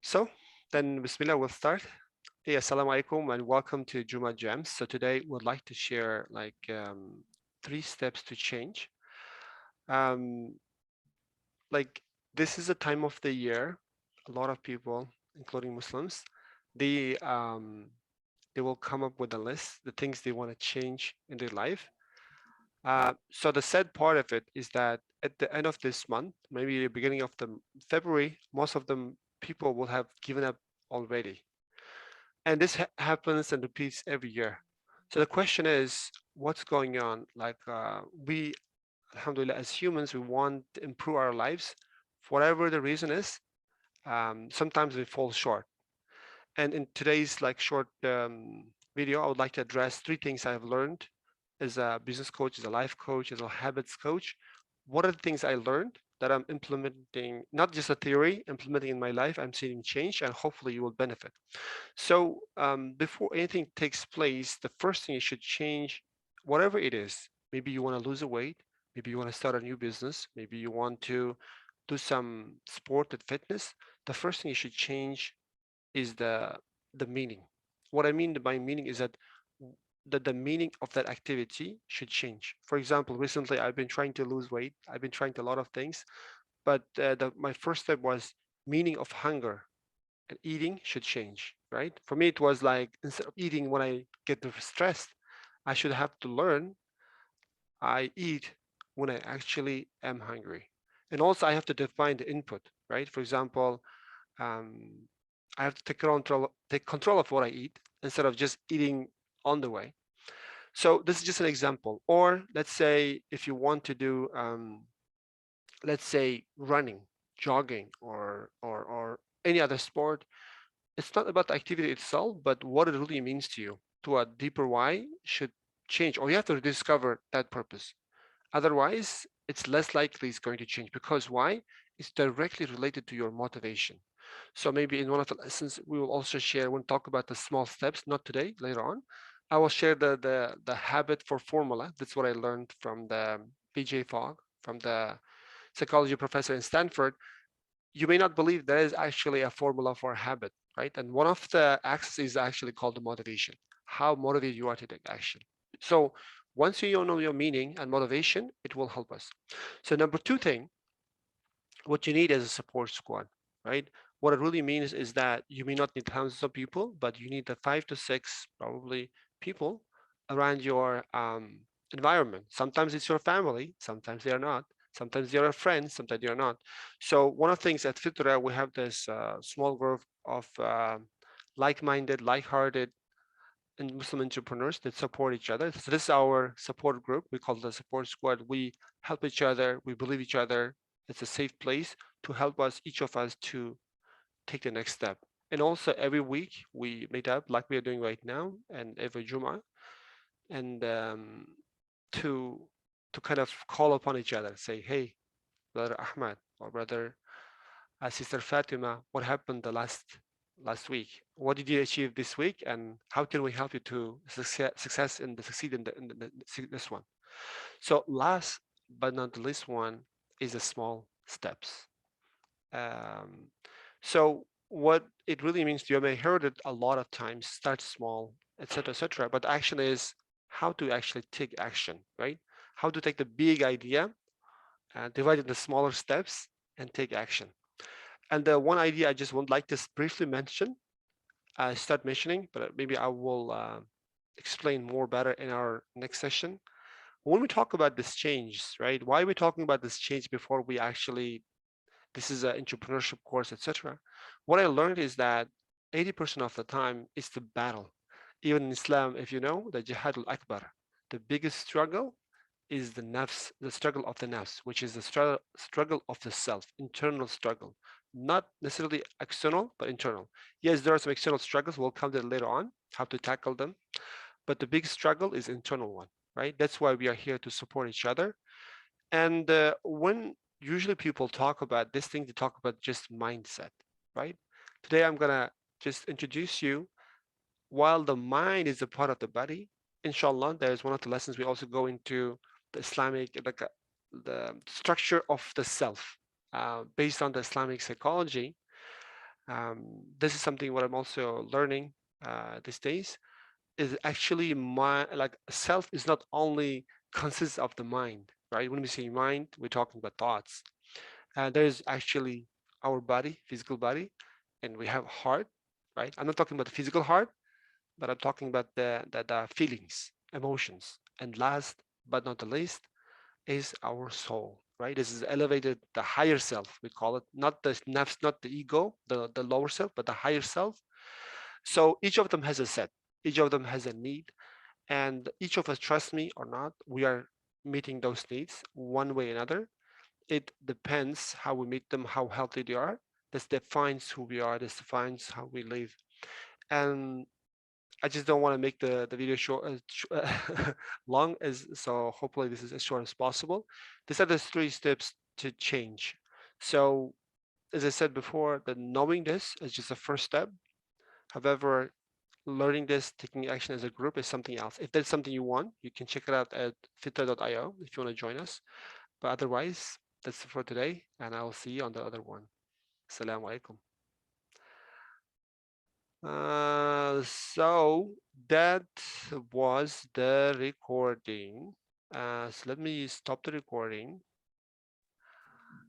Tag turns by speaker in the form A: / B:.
A: So then, Bismillah, we'll start. Hey, Assalamu alaikum and welcome to Juma Gems. So today we'd like to share like 3 steps to change. Um, like this is a time of the year, a lot of people, including Muslims, they um, they will come up with a list, the things they want to change in their life. So the sad part of it is that at the end of this month, maybe the beginning of the February, most of them people will have given up already. And this happens and repeats every year. So the question is, what's going on? Like we, alhamdulillah, as humans, we want to improve our lives. For whatever the reason is, sometimes we fall short. And in today's like short video, I would like to address 3 things I've learned as a business coach, as a life coach, as a habits coach. What are the things I learned that I'm implementing, not just a theory, implementing in my life, I'm seeing change, and hopefully you will benefit. So before anything takes place, the first thing you should change, whatever it is. Maybe you want to lose a weight, maybe you want to start a new business, maybe you want to do some sport and fitness. The first thing you should change is the meaning. What I mean by meaning is that the meaning of that activity should change. For example, recently I've been trying to lose weight. I've been trying to a lot of things, but my first step was meaning of hunger and eating should change, right? For me, it was like instead of eating when I get stressed, I should have to learn I eat when I actually am hungry. And also I have to define the input, right? For example, um, I have to take control of what I eat instead of just eating on the way. So this is just an example. Or let's say if you want to do, let's say running, jogging, or any other sport, it's not about the activity itself, but what it really means to you. To a deeper why should change, or you have to discover that purpose. Otherwise, it's less likely it's going to change because why? It's directly related to your motivation. So maybe in one of the lessons, we will also share, when talk about the small steps, not today, later on. I will share the habit for formula. That's what I learned from the BJ Fogg, from the psychology professor in Stanford. You may not believe there is actually a formula for a habit, right? And one of the axes is actually called the motivation, how motivated you are to take action. So once you know your meaning and motivation, it will help us. So number 2 thing, what you need is a support squad, right? What it really means is that you may not need thousands of people, but you need the 5 to 6 probably people around your environment. Sometimes it's your family, sometimes they are not. Sometimes they are friends, sometimes they are not. So one of the things at Fitra, we have this small group of like-minded, like-hearted, and Muslim entrepreneurs that support each other. So this is our support group. We call it the support squad. We help each other. We believe each other. It's a safe place to help us, each of us, to take the next step. And also every week we meet up like we are doing right now, and every Juma, and to to kind of call upon each other, say, hey, brother Ahmad or brother Sister Fatima, what happened the last week? What did you achieve this week, and how can we help you to success in the succeed in this one? So last but not the least one is the small steps. Um, so what it really means, you may heard it a lot of times, start small, etc., etc. But action is how to actually take action, right? How to take the big idea, divide it into smaller steps, and take action. And the one idea I just would like to briefly mention, start mentioning, but maybe I will explain more better in our next session. When we talk about this change, right? Why are we talking about this change before we actually, this is an entrepreneurship course, etc. What I learned is that 80% of the time is the battle. Even in Islam, if you know, the Jihad al-Akbar, the biggest struggle is the nafs, the struggle of the nafs, which is the struggle of the self, internal struggle, not necessarily external, but internal. Yes, there are some external struggles. We'll come to that later on, how to tackle them. But the big struggle is internal one, right? That's why we are here to support each other. And when usually people talk about this thing, they talk about just mindset, right? Today, I'm gonna just introduce you. While the mind is a part of the body, inshallah, there is one of the lessons we also go into the Islamic, like the structure of the self. based on the Islamic psychology. This is something what I'm also learning these days. Is actually my like self is not only consists of the mind, right? When we say mind, we're talking about thoughts. There's actually our body, physical body, and we have heart, right? I'm not talking about the physical heart, but I'm talking about the feelings, emotions. And last but not the least is our soul, right? This is elevated, the higher self, we call it, not the nafs, not the ego, the lower self, but the higher self. So each of them has a set, each of them has a need, and each of us, trust me or not, we are meeting those needs one way or another. It depends how we meet them, how healthy they are. This defines who we are, this defines how we live. And I just don't want to make the video short, long as so. Hopefully, this is as short as possible. These are the three steps to change. So, as I said before, the knowing this is just the first step. However, learning this, taking action as a group is something else. If there's something you want, you can check it out at fitra.io if you want to join us. But otherwise, that's it for today, and I will see you on the other one. Assalamu alaikum. So that was the recording. So let me stop the recording.